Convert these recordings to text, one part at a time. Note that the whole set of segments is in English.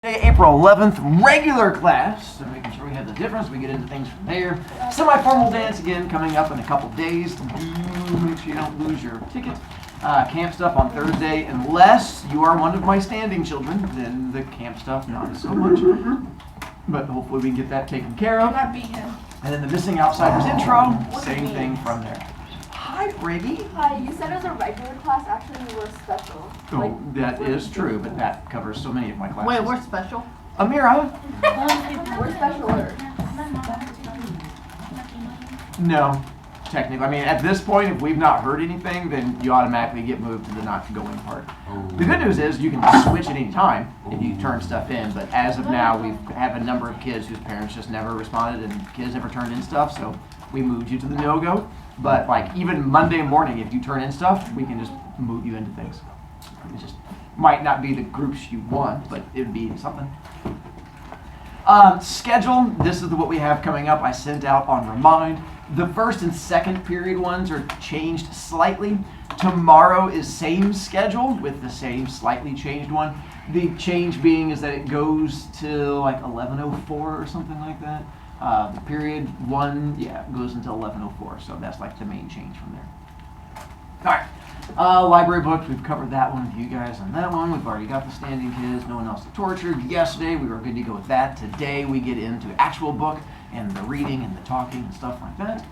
April 11th, regular class, so making sure we have the difference, we get into things from there. Semi-formal dance again coming up in a couple days. Do make sure you don't lose your ticket. Camp stuff on Thursday, unless you are one of my standing children, then the camp stuff not so much. But hopefully we can get that taken care of. And then the Missing Outsiders intro, same thing from there. Hi, Briggy. Hi, you said it was a regular class, actually we were special. Oh, that is true, but that covers so many of my classes. Wait, we're special? Amira? We're special. No, technically. I mean, at this point, if we've not heard anything, then you automatically get moved to the not going part. The good news is you can switch at any time if you turn stuff in, but as of now, we have a number of kids whose parents just never responded and kids never turned in stuff, so we moved you to the no-go. But like even Monday morning, if you turn in stuff, we can just move you into things. It just might not be the groups you want, but it would be something. Schedule, this is what we have coming up. I sent out on Remind. The first and second period ones are changed slightly. Tomorrow is same schedule with the same slightly changed one. The change being is that it goes to like 11:04 or something like that. The period one, goes until 11:04, so that's like the main change from there. All right, library books, we've covered that one with you guys on that one. We've already got the standing kids, no one else to torture. Yesterday, we were good to go with that. Today, we get into actual book and the reading and the talking and stuff like that.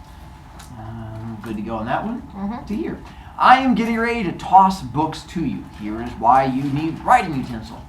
Good to go on that one. To here. I am getting ready to toss books to you. Here is why you need writing utensil.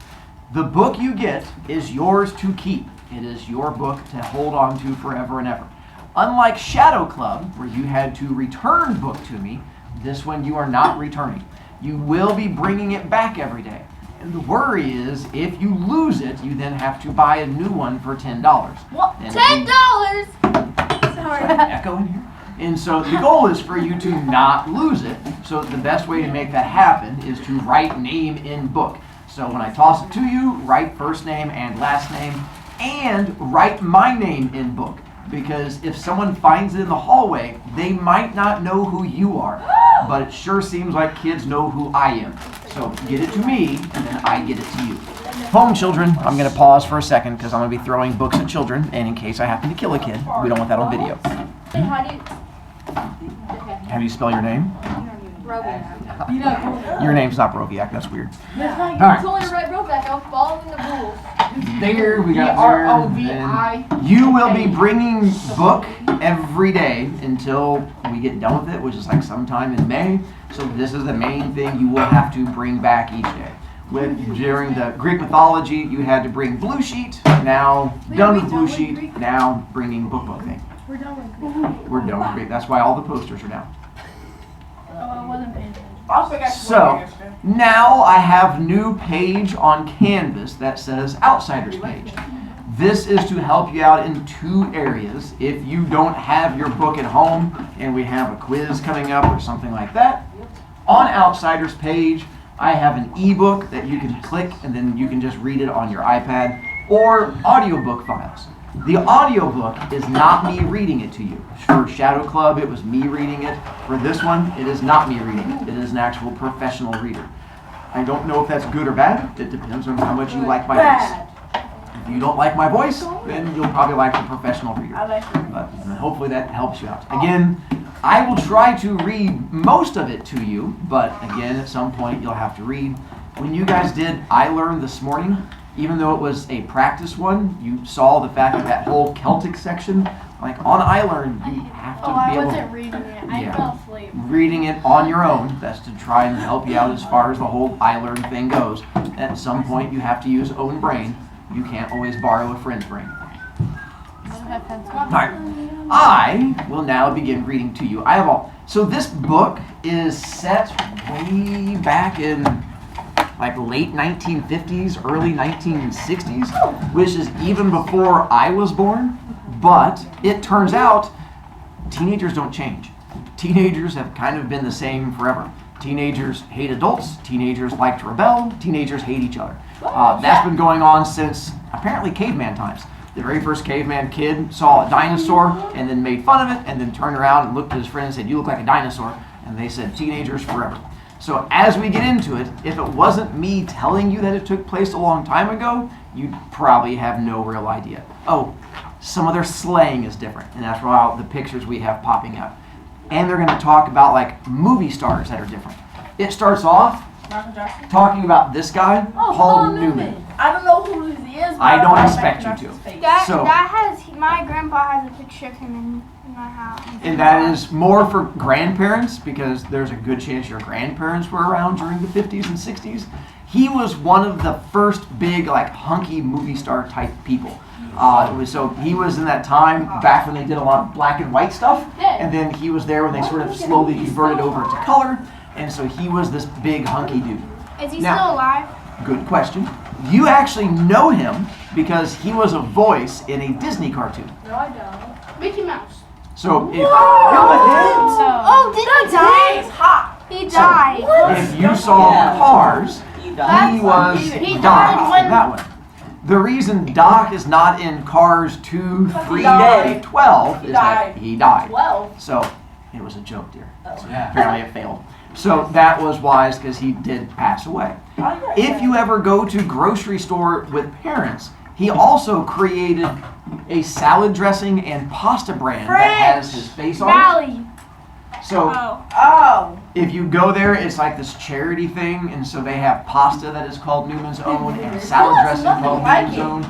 The book you get is yours to keep. It is your book to hold on to forever and ever. Unlike Shadow Club, where you had to return book to me, this one you are not returning. You will be bringing it back every day. And the worry is, if you lose it, you then have to buy a new one for $10. What? And $10? Sorry. Echo in here. And so the goal is for you to not lose it. So the best way to make that happen is to write name in book. So when I toss it to you, write first name and last name, and write my name in book. Because if someone finds it in the hallway, they might not know who you are. But it sure seems like kids know who I am. So get it to me, and then I get it to you. Home children, I'm going to pause for a second because I'm going to be throwing books at children, and in case I happen to kill a kid, we don't want that on video. How do you spell your name? Your name's not Broviak, that's weird. I told you to write Brovicast, I was following the rules. There, we got R-O-V-I. You will be bringing book every day until we get done with it, which is like sometime in May. So this is the main thing you will have to bring back each day. During the Greek mythology, you had to bring blue sheet. Now, done with blue sheet. Now, bringing book thing. We're done with Greek. We're done with Greek. That's why all the posters are down. Oh, I wasn't paying attention. So, now I have new page on Canvas that says Outsiders page. This is to help you out in two areas. If you don't have your book at home and we have a quiz coming up or something like that, on Outsiders page, I have an ebook that you can click and then you can just read it on your iPad, or audiobook files. The audiobook is not me reading it to you. For Shadow Club, it was me reading it. For this one, it is not me reading it. It is an actual professional reader. I don't know if that's good or bad. It depends on how much you like my voice. If you don't like my voice, then you'll probably like the professional reader. But hopefully that helps you out. Again, I will try to read most of it to you, but again, at some point you'll have to read. When you guys did I Learned this morning, even though it was a practice one, you saw the fact that whole Celtic section, like on I Learned, you have to be I able wasn't reading it. I fell asleep. reading it on your own. That's to try and help you out as far as the whole I Learned thing goes. At some point, you have to use own brain. You can't always borrow a friend's brain. Alright, I will now begin reading to you. So this book is set way back in like late 1950s, early 1960s, which is even before I was born. But it turns out teenagers don't change. Teenagers have kind of been the same forever. Teenagers hate adults, teenagers like to rebel, teenagers hate each other. That's been going on since apparently caveman times. The very first caveman kid saw a dinosaur and then made fun of it and then turned around and looked at his friend and said, "You look like a dinosaur." And they said, "Teenagers forever." So as we get into it, if it wasn't me telling you that it took place a long time ago, you'd probably have no real idea. Oh, some of their slang is different, and that's why the pictures we have popping up. And they're going to talk about like movie stars that are different. It starts off talking about this guy, Paul Newman. I don't know who he is. But I don't expect you to. My grandpa has a picture of him in my house. And that is more for grandparents because there's a good chance your grandparents were around during the 50s and 60s. He was one of the first big, like, hunky movie star type people. So he was in that time back when they did a lot of black and white stuff, and then he was there when they sort of slowly converted over to color, and so he was this big hunky dude. Is he still alive? Good question. You actually know him because he was a voice in a Disney cartoon. No, I don't. Mickey Mouse. So if did he die? Hot. He died. if you saw Cars, he Doc in that one. The reason Doc is not in Cars 2, 3, 12 is that he died. 12. So it was a joke, dear. So apparently it failed. So that was wise because he did pass away. If you ever go to grocery store with parents, he also created a salad dressing and pasta brand that has his face on it. So if you go there, it's like this charity thing, and so they have pasta that is called Newman's Own and salad dressing called Newman's Own.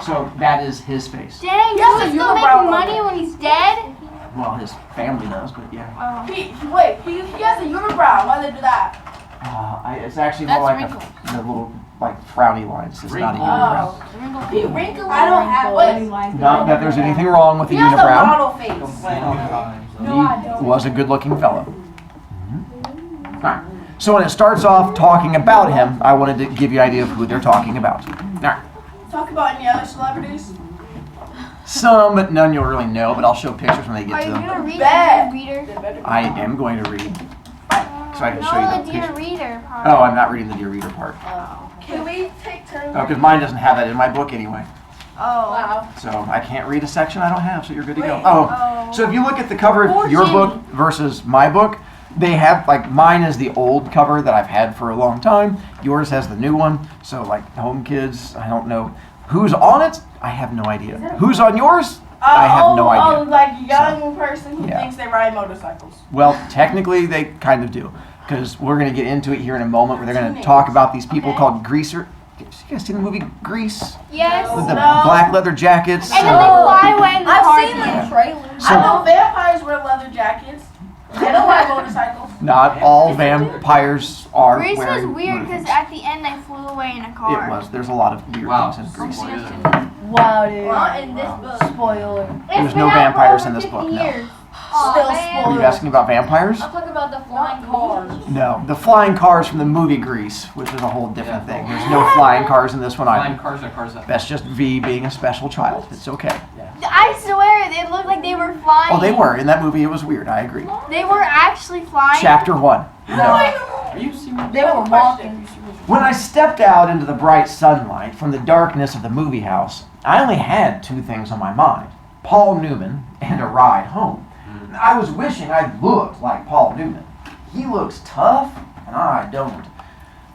So that is his face. Dang, does he still make money when he's dead? Well, his family does, but yeah. He has a unibrow. Why they do that? It's actually more like the little like frowny lines. It's not a unibrow. He wrinkles. I don't have. Not that there's anything wrong with the He has a unibrow. model face. He was a good-looking fellow. Alright. So when it starts off talking about him, I wanted to give you an idea of who they're talking about. Alright. Talk about any other celebrities. Some, but none you'll really know, but I'll show pictures when they get Are to you them. going to read Bad. the Dear Reader? I am going to read. So I can show No, you the the Dear picture. Reader part. Oh, I'm not reading the Dear Reader part. Can we take turns? Oh, because mine doesn't have that in my book anyway. Oh. Wow. So I can't read a section I don't have, so you're good to go. Wait, Oh, so if you look at the cover of your book versus my book, they have, like, mine is the old cover that I've had for a long time. Yours has the new one. So, like, Home Kids, I don't know. Who's on it? I have no idea. Who's on yours? I have no idea. Oh, like a young person who yeah. thinks they ride motorcycles. Well, technically, they kind of do. Because we're going to get into it here in a moment where they're going to talk about these people called Greaser. You guys seen the movie Grease? Yes. With the black leather jackets. And then they fly away in the I've park. seen the trailer. So- I know vampires wear leather jackets. They don't ride motorcycles. Not all vampires are Grease was wearing weird because motorcycles. at the end they flew away in a car. It was. There's a lot of weird things in Grease. Wow, dude. Not in this book. Spoiler. There's no vampires in this book, no. Still Were you spoiled. asking about vampires? I'm talking about the flying cars. No. The flying cars from the movie Grease, which is a whole different thing. There's no flying cars in this one Flying either. cars are cars that. That's just V being a special child. It's okay. I swear, it looked like they were flying. Oh, they were. In that movie, it was weird. I agree. They were actually flying. Chapter 1. No. Are you serious? They were walking. When I stepped out into the bright sunlight from the darkness of the movie house, I only had two things on my mind: Paul Newman and a ride home. I was wishing I looked like Paul Newman. He looks tough, and I don't.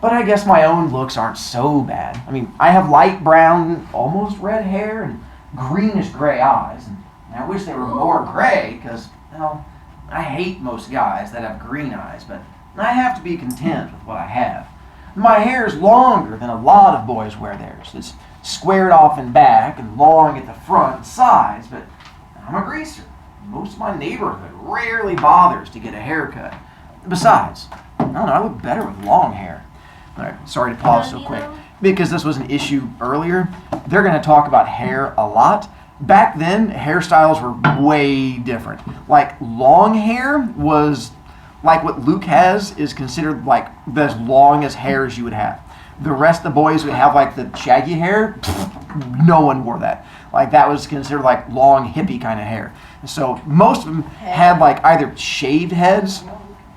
But I guess my own looks aren't so bad. I mean, I have light brown, almost red hair, and greenish gray eyes. And I wish they were more gray, because, well, I hate most guys that have green eyes, but I have to be content with what I have. My hair is longer than a lot of boys wear theirs. It's squared off in back and long at the front and sides, but I'm a greaser. Most of my neighborhood rarely bothers to get a haircut. Besides, I don't know, I look better with long hair. All right, sorry to pause so quick. Because this was an issue earlier, they're going to talk about hair a lot. Back then, hairstyles were way different. Like, long hair was, like what Luke has, is considered like as long as hair as you would have. The rest of the boys would have like the shaggy hair. No one wore that. Like, that was considered like long hippie kind of hair. So most of them had like either shaved heads,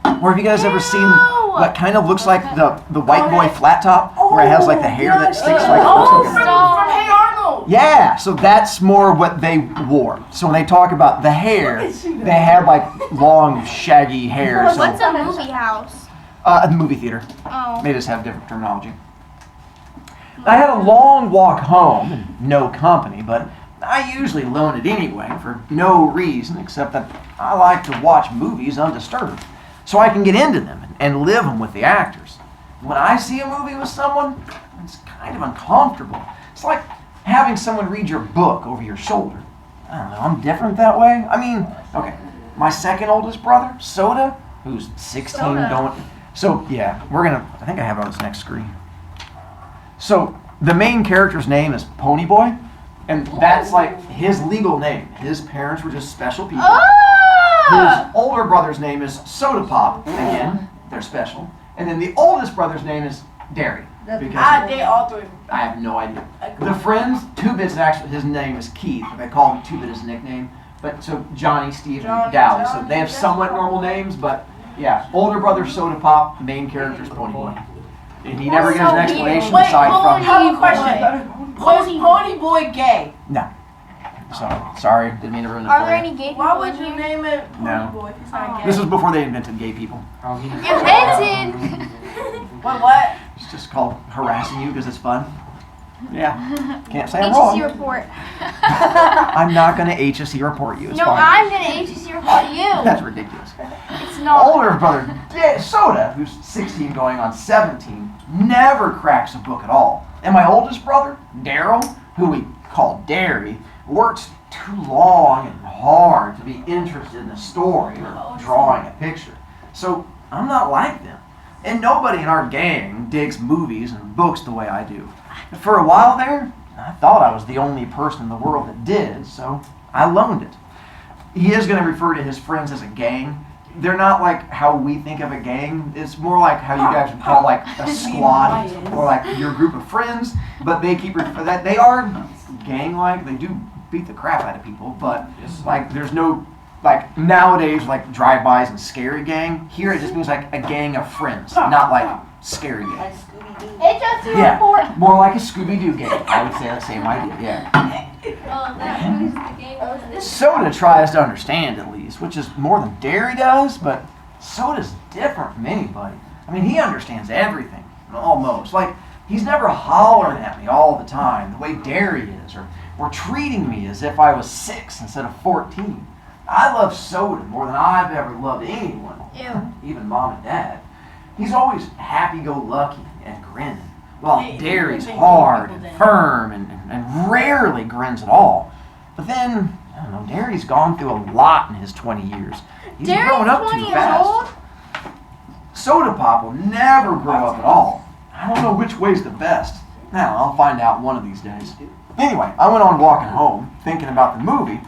or have you guys ever seen what kind of looks like the white boy flat top, where it has like the hair that sticks like. From Hey Arnold. Yeah, so that's more what they wore. So when they talk about the hair, they had like long shaggy hair. So What's a movie house? a movie theater. Oh. They just have different terminology. I had a long walk home and no company, but I usually loan it anyway for no reason except that I like to watch movies undisturbed so I can get into them and live them with the actors. When I see a movie with someone, it's kind of uncomfortable. It's like having someone read your book over your shoulder. I don't know, I'm different that way. I mean, okay, my second oldest brother, Soda, who's 16 Soda. going... So, yeah, I think I have it on this next screen. So, the main character's name is Pony Boy, and that's like his legal name. His parents were just special people. Ah! His older brother's name is Soda Pop. Again, they're special. And then the oldest brother's name is Dairy. Because They all three. I have no idea. The friends, Two-Bit's actually, his name is Keith. They call him Two-Bit his nickname. But so Johnny, Steve, and Dowd. So they have somewhat normal names, but yeah. Older brother Soda Pop, main character's Pony Boy. And he never gives an explanation Wait, aside I from... have a question. Was Pony Boy gay? No. Sorry, didn't mean to ruin it Are for there you. any gay people Why would in you here? name it Pony No. Boy if it's not gay? This was before they invented gay people. Invented! What? It's just called harassing you because it's fun. Yeah. Can't say I'm wrong. HSC report. I'm not going to HSC report you. It's No, fine. I'm gonna HSC report you. That's ridiculous. It's not. Older brother Soda, who's 16 going on 17, never cracks a book at all. And my oldest brother, Daryl, who we call Dairy, works too long and hard to be interested in a story or drawing a picture. So I'm not like them. And nobody in our gang digs movies and books the way I do. For a while there, I thought I was the only person in the world that did, so I loaned it. He is going to refer to his friends as a gang. They're not like how we think of a gang. It's more like how you guys would call like a squad or like your group of friends. But they keep that they are gang-like. They do beat the crap out of people, but like there's no like nowadays like drive-bys and scary gang. Here it just means like a gang of friends, not like scary gang. HSC Yeah, report. more like a Scooby-Doo gang. I would say the same idea. Yeah. That moves the game. Soda tries to understand at least, which is more than Dairy does, but Soda's different from anybody. I mean, he understands everything, almost. Like, he's never hollering at me all the time, the way Dairy is, or treating me as if I was 6 instead of 14. I love Soda more than I've ever loved anyone, Ew. even Mom and Dad. He's always happy-go-lucky and grinning, while Dairy's hard and firm and rarely grins at all. But then, I don't know, Dairy's gone through a lot in his 20 years. He's grown up 20 too years fast. old? Soda Pop will never grow up at all. I don't know which way's the best. Now, I'll find out one of these days. Anyway, I went on walking home, thinking about the movie,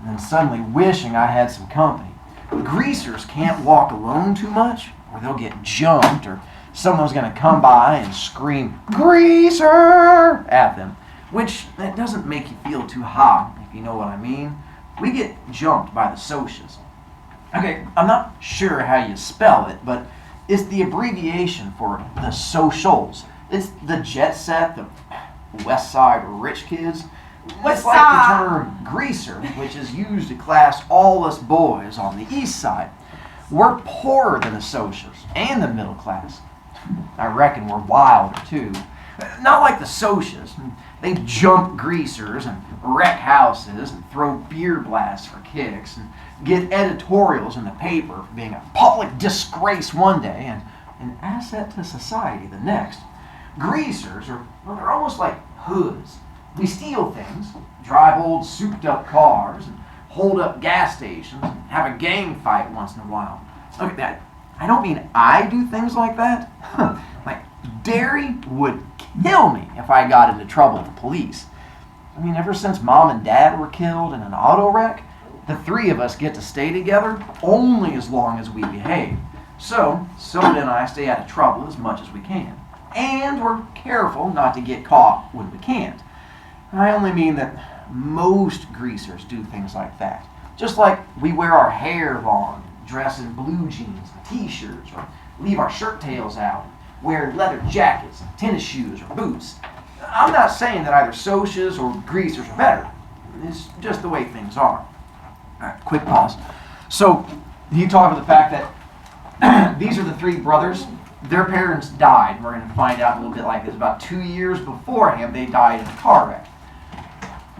and then suddenly wishing I had some company. Greasers can't walk alone too much, or they'll get jumped, or someone's going to come by and scream, "Greaser!" at them, which that doesn't make you feel too hot, if you know what I mean. We get jumped by the socias. Okay, I'm not sure how you spell it, but it's the abbreviation for the socials. It's the jet set, the West Side rich kids. It's like the term greaser, which is used to class all us boys on the east side. We're poorer than the socials and the middle class. I reckon we're wilder too. Not like the socias. They jump greasers and wreck houses and throw beer blasts for kicks and get editorials in the paper for being a public disgrace one day and an asset to society the next. Greasers they're almost like hoods. We steal things, drive old souped up cars, and hold up gas stations, and have a gang fight once in a while. Look at that. I don't mean I do things like that. Like, Dairy would kill me if I got into trouble with the police. I mean, ever since Mom and Dad were killed in an auto wreck, the three of us get to stay together only as long as we behave. So, Soda and I stay out of trouble as much as we can. And we're careful not to get caught when we can't. I only mean that most greasers do things like that. Just like we wear our hair long, dress in blue jeans and t-shirts, or leave our shirt tails out, wear leather jackets and tennis shoes or boots. I'm not saying that either socias or greasers are better. It's just the way things are. All right, quick pause. So, you talk about the fact that these are the three brothers their parents died. We're going to find out a little bit like this. About 2 years beforehand, they died in a car wreck.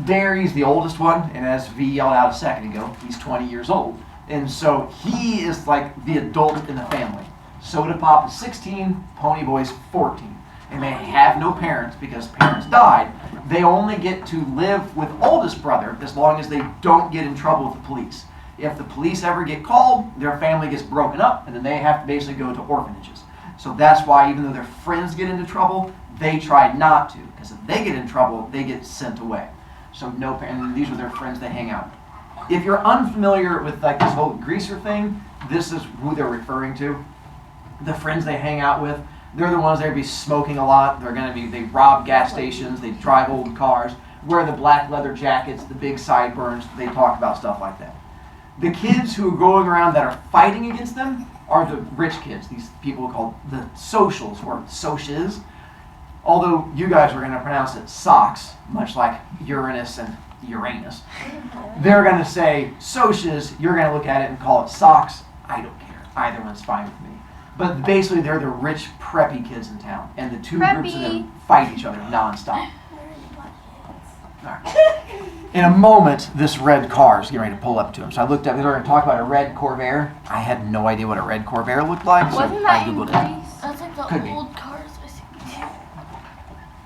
Derry's the oldest one, and as V yelled out a second ago, he's 20 years old. And so he is like the adult in the family. Soda Pop is 16, Pony Boy's 14. And they have no parents because parents died. They only get to live with oldest brother as long as they don't get in trouble with the police. If the police ever get called, their family gets broken up, and then they have to basically go to orphanages. So that's why even though their friends get into trouble, they try not to. Because if they get in trouble, they get sent away. So no, and these are their friends they hang out with. If you're unfamiliar with like this whole greaser thing, this is who they're referring to. The friends they hang out with, they're the ones that be smoking a lot. They rob gas stations, they drive old cars, wear the black leather jackets, the big sideburns, they talk about stuff like that. The kids who are going around that are fighting against them are the rich kids, these people called the socials or socias. Although you guys are going to pronounce it socks, much like Uranus and Uranus. They're going to say socias, you're going to look at it and call it socks. I don't care. Either one's fine with me. But basically they're the rich, preppy kids in town. And the two groups of them fight each other nonstop. Right. In a moment, this red car is getting ready to pull up to him. So I looked up, they were going to talk about a red Corvair. I had no idea what a red Corvair looked like, so Wasn't I that in Googled it. Greece? That's like the Could be. old cars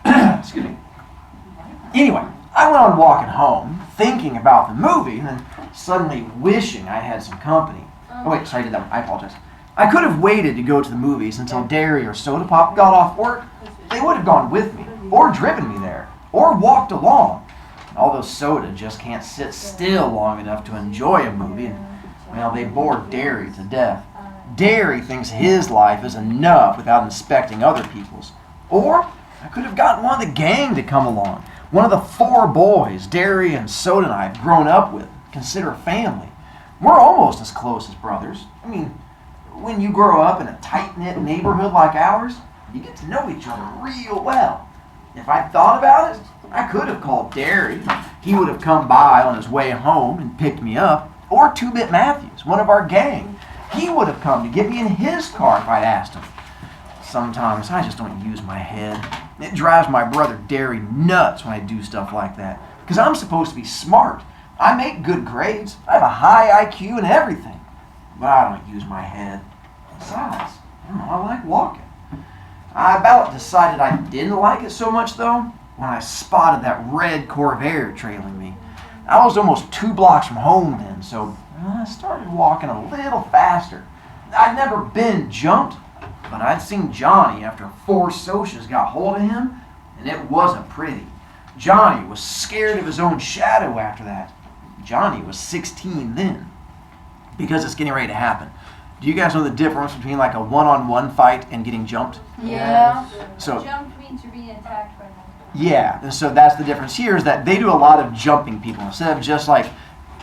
I see. Excuse me. Anyway, I went on walking home, thinking about the movie, and then suddenly wishing I had some company. Oh wait, sorry, I did that one. I apologize. I could have waited to go to the movies until Derry or Soda Pop got off work. They would have gone with me, or driven me there, or walked along. Although Soda just can't sit still long enough to enjoy a movie, and, well, they bore Derry to death. Derry thinks his life is enough without inspecting other people's. Or I could have gotten one of the gang to come along. One of the 4 boys Derry and Soda and I have grown up with, consider family. We're almost as close as brothers. I mean, when you grow up in a tight-knit neighborhood like ours, you get to know each other real well. If I thought about it, I could have called Derry. He would have come by on his way home and picked me up. Or 2-Bit Matthews, one of our gang. He would have come to get me in his car if I'd asked him. Sometimes I just don't use my head. It drives my brother Derry nuts when I do stuff like that. Because I'm supposed to be smart. I make good grades. I have a high IQ and everything. But I don't use my head. Besides, I like walking. I about decided I didn't like it so much, though, when I spotted that red Corvair trailing me. I was almost 2 blocks from home then, so I started walking a little faster. I'd never been jumped, but I'd seen Johnny after 4 socias got hold of him, and it wasn't pretty. Johnny was scared of his own shadow after that. Johnny was 16 then. Because it's getting ready to happen. Do you guys know the difference between like a one-on-one fight and getting jumped? Yeah. So Jumped means you're being attacked by them. yeah, and so that's the difference here is that they do a lot of jumping people instead of just like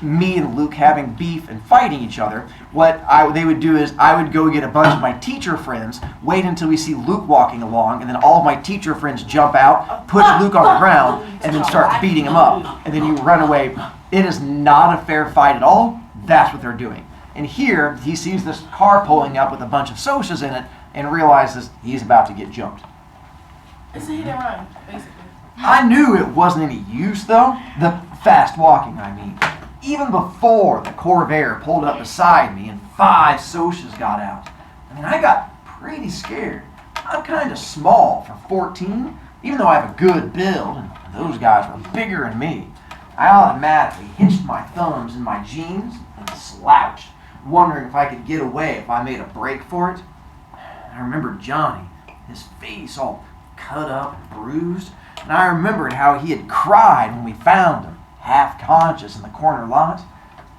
me and Luke having beef and fighting each other. What they would do is I would go get a bunch of my teacher friends, wait until we see Luke walking along, and then all of my teacher friends jump out, push Luke on the ground, and then start beating him up. And then you run away. It is not a fair fight at all. That's what they're doing. And here, he sees this car pulling up with a bunch of socias in it and realizes he's about to get jumped. It's a hit and run, basically. I knew it wasn't any use, though. The fast walking, I mean. Even before the Corvair pulled up beside me and 5 socias got out. I mean, I got pretty scared. I'm kind of small for 14, even though I have a good build, and those guys were bigger than me. I automatically hitched my thumbs in my jeans and slouched, wondering if I could get away if I made a break for it. I remembered Johnny, his face all cut up and bruised, and I remembered how he had cried when we found him, half conscious in the corner lot.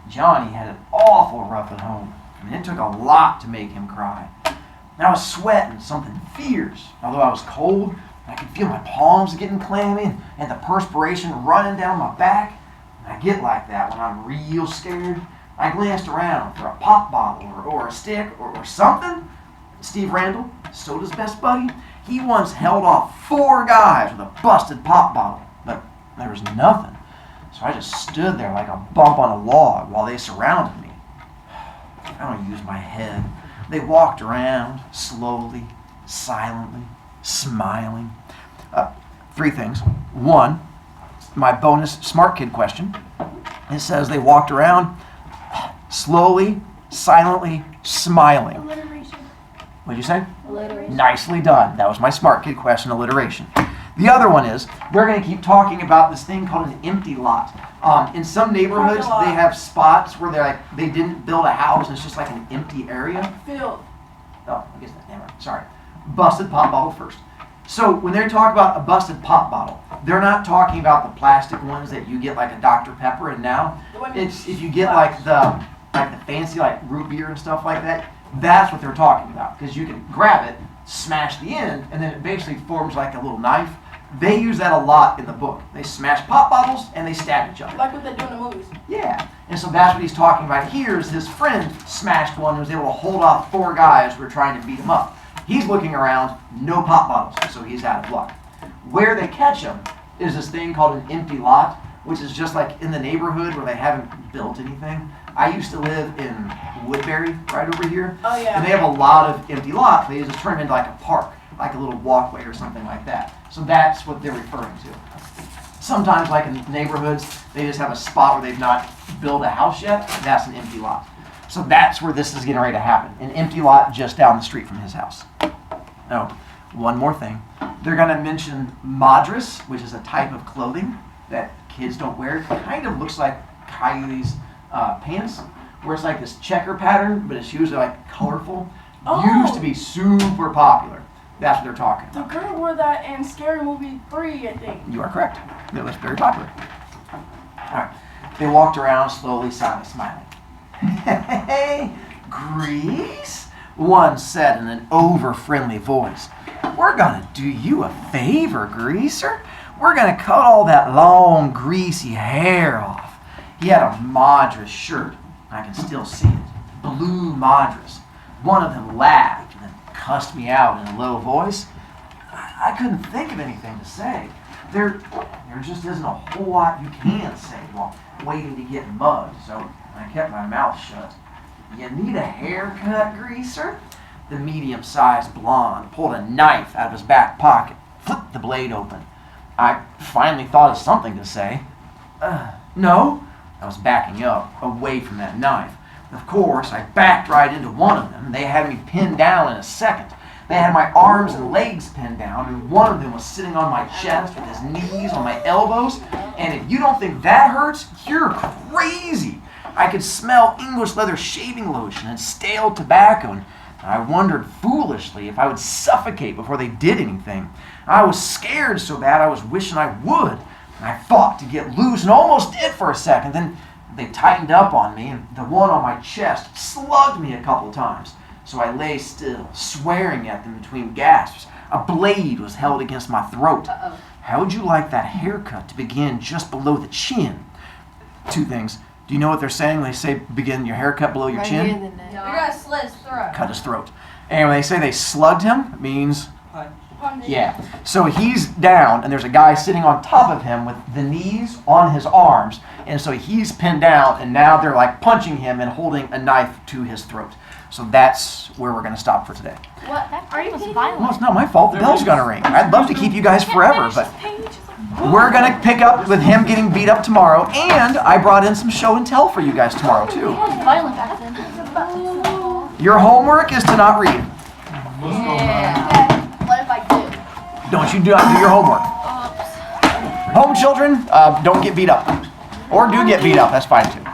Johnny had it awful rough at home. I mean, it took a lot to make him cry. And I was sweating something fierce, although I was cold. I could feel my palms getting clammy and the perspiration running down my back. And I get like that when I'm real scared. I glanced around for a pop bottle or a stick or something. Steve Randall, Soda's best buddy, he once held off 4 guys with a busted pop bottle, but there was nothing. So I just stood there like a bump on a log while they surrounded me. I don't use my head. They walked around slowly, silently, smiling. Three things. One, my bonus smart kid question. It says they walked around slowly, silently, smiling. Alliteration. What'd you say? Alliteration. Nicely done. That was my smart kid question, alliteration. The other one is, we're going to keep talking about this thing called an empty lot. In some neighborhoods, Parking lot. they have spots where they didn't build a house, and it's just like an empty area. Field. Oh, I guess that, never mind. Sorry. Busted pop bottle first. So when they talk about a busted pop bottle, they're not talking about the plastic ones that you get like a Dr. Pepper and now. It's if you get like the fancy like root beer and stuff like that, that's what they're talking about. Because you can grab it, smash the end, and then it basically forms like a little knife. They use that a lot in the book. They smash pop bottles and they stab each other. Like what they do in the movies. Yeah. And so that's what he's talking about here is his friend smashed one and was able to hold off 4 guys who were trying to beat him up. He's looking around, no pop bottles, so he's out of luck. Where they catch him is this thing called an empty lot, which is just like in the neighborhood where they haven't built anything. I used to live in Woodbury, right over here. Oh yeah. And they have a lot of empty lots. They just turn them into like a park, like a little walkway or something like that. So that's what they're referring to. Sometimes, like in neighborhoods, they just have a spot where they've not built a house yet. That's an empty lot. So that's where this is getting ready to happen. An empty lot just down the street from his house. Oh, one more thing. They're going to mention madras, which is a type of clothing that kids don't wear. It kind of looks like Coyote's pants, where it's like this checker pattern, but it's usually like colorful. Oh. Used to be super popular. That's what they're talking The about. girl wore that in Scary Movie 3, I think. You are correct. It was very popular. All right. They walked around slowly, silently, smiling. Hey, Grease? One said in an over-friendly voice. We're gonna do you a favor, Greaser. We're gonna cut all that long, greasy hair off. He had a Madras shirt. I can still see it. Blue Madras. One of them laughed and then cussed me out in a low voice. I couldn't think of anything to say. There just isn't a whole lot you can say while waiting to get mugged, so I kept my mouth shut. You need a haircut, Greaser? The medium-sized blonde pulled a knife out of his back pocket, flipped the blade open. I finally thought of something to say. No. I was backing up, away from that knife. Of course, I backed right into one of them. They had me pinned down in a second. They had my arms and legs pinned down, and one of them was sitting on my chest with his knees on my elbows. And if you don't think that hurts, you're crazy. I could smell English leather shaving lotion and stale tobacco, and I wondered foolishly if I would suffocate before they did anything. I was scared so bad I was wishing I would. I fought to get loose and almost did for a second. Then they tightened up on me, and the one on my chest slugged me a couple times. So I lay still, swearing at them between gasps. A blade was held against my throat. How would you like that haircut to begin just below the chin? 2 things. Do you know what they're saying when they say begin your haircut below your Right chin? here in the neck. You're gonna slit his throat. Cut his throat. And when they say they slugged him, it means, yeah. So he's down, and there's a guy sitting on top of him with the knees on his arms. And so he's pinned down, and now they're like punching him and holding a knife to his throat. So that's where we're going to stop for today. What? Are you kidding? Well, it's not my fault. The bell's going to ring. I'd love to keep you guys forever, but we're going to pick up with him getting beat up tomorrow. And I brought in some show and tell for you guys tomorrow, too. It was violent back then. Your homework is to not read. Yeah. What if I do? Don't you do your homework. Home children, don't get beat up. Or do get beat up. That's fine, too.